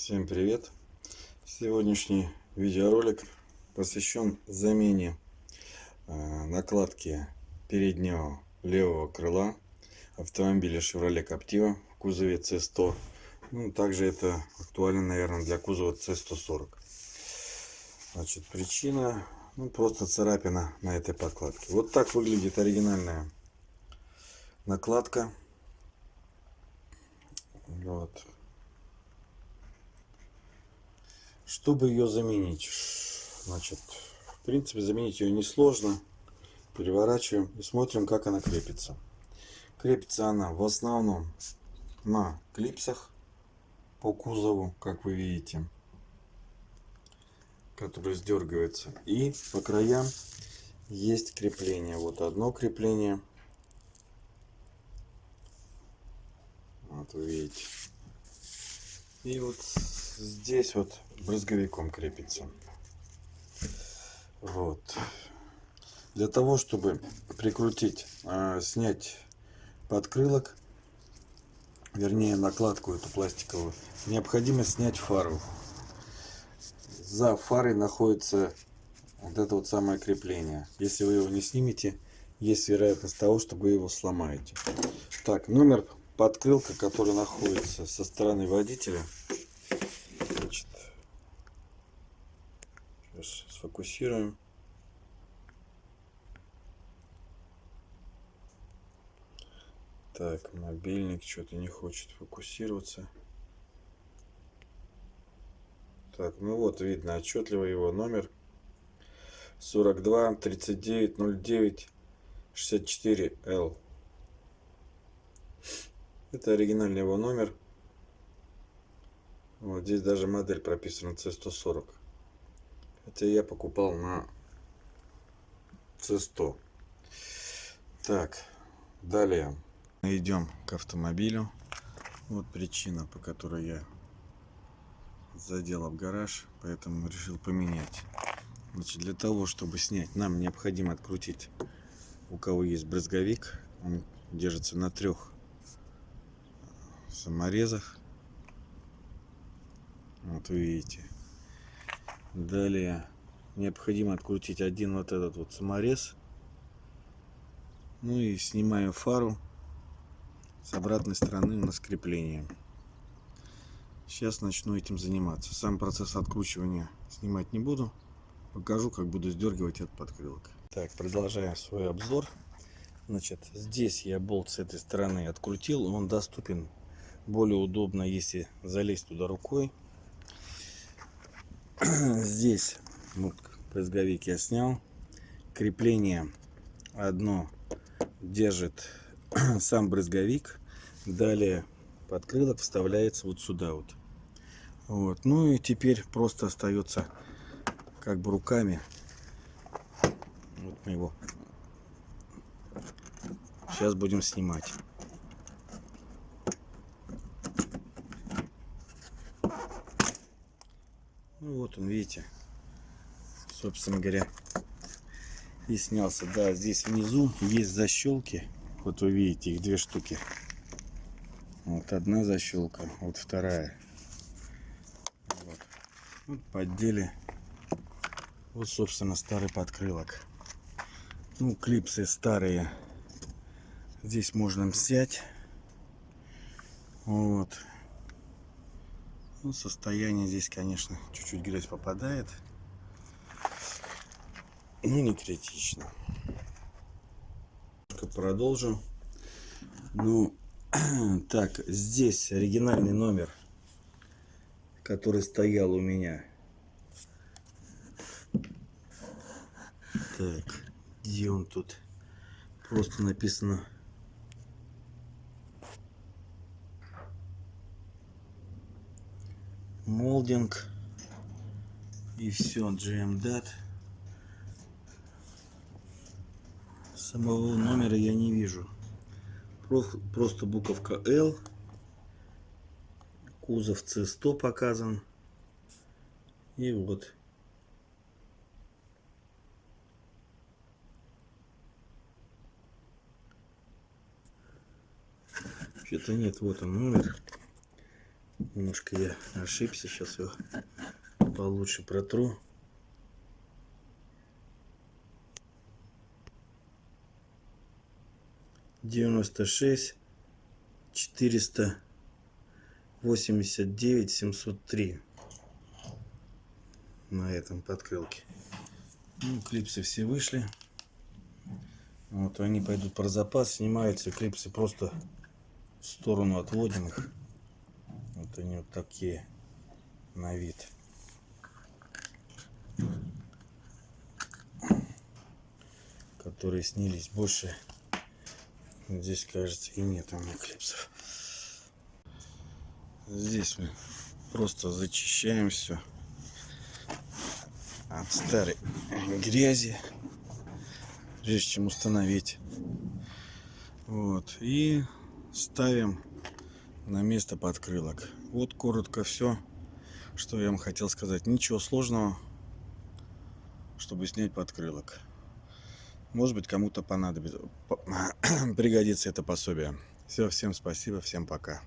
Всем привет! Сегодняшний видеоролик посвящен замене накладки переднего левого крыла автомобиля Chevrolet Captiva в кузове C100. Также это актуально, наверное, для кузова C140. Значит, причина просто царапина на этой подкладке. Вот так выглядит оригинальная накладка. Вот. Чтобы ее заменить, значит, в принципе, заменить ее несложно. Переворачиваем и смотрим, как она крепится. Крепится она в основном на клипсах по кузову, как вы видите, которые сдергиваются. И по краям есть крепление. Вот одно крепление. Вот вы видите. И вот здесь вот брызговиком крепится. Вот. Для того, чтобы прикрутить, снять подкрылок, вернее накладку эту пластиковую, необходимо снять фару. За фарой находится вот это вот самое крепление. Если вы его не снимете, есть вероятность того, что вы его сломаете. Так, номер подкрылка, который находится со стороны водителя. Значит, сейчас сфокусируем. Так, мобильник что-то не хочет фокусироваться. Так, ну вот видно отчетливо его номер 42 39 09 64 L. Это оригинальный его номер. Вот здесь даже модель прописана C140. Хотя я покупал на C100. Так, далее идем к автомобилю. Вот причина, по которой я задел в гараж, поэтому решил поменять. Значит, для того, чтобы снять, нам необходимо открутить, у кого есть брызговик, он держится на 3 саморезах. Вот вы видите. Далее необходимо открутить один вот этот вот саморез. Ну и снимаем фару. С обратной стороны у нас крепление. Сейчас начну этим заниматься. Сам процесс откручивания снимать не буду. Покажу, как буду сдергивать этот подкрылок. Так, продолжаем свой обзор. Значит, здесь я болт с этой стороны открутил. Он доступен более удобно, если залезть туда рукой. Здесь вот брызговик я снял. Крепление одно держит сам брызговик. Далее подкрылок вставляется вот сюда вот. Ну и теперь просто остается как бы руками. Вот мы его сейчас будем снимать. Ну вот он, видите, собственно говоря, и снялся. Да, здесь внизу есть защелки. Вот вы видите, их 2 штуки. Вот одна защелка, вот вторая. Вот поддели. Вот, собственно, старый подкрылок. Ну, клипсы старые. Здесь можно снять. Вот. Ну, состояние здесь, конечно, чуть-чуть грязь попадает. Ну, не критично. Продолжим. Ну, так, здесь оригинальный номер, который стоял у меня. Так, где он тут? Просто написано молдинг и все, GM-DAT. Самого номера я не вижу. Просто буковка L. Кузов C100 показан. И вот. Что-то нет, вот он номер. Немножко я ошибся, сейчас его получше протру. (96 489 703) на этом подкрылке. Ну, клипсы все вышли. Вот они пойдут про запас, снимаются. Клипсы просто в сторону отводим их. Вот они вот такие на вид. Которые снялись. Больше здесь, кажется, и нет у меня клипсов. Здесь мы просто зачищаем все от старой грязи, прежде чем установить. Вот. И ставим на место подкрылок. Вот коротко все, что я вам хотел сказать. Ничего сложного, чтобы снять подкрылок. Может быть, кому-то понадобится, пригодится это пособие. Все, всем спасибо, всем пока.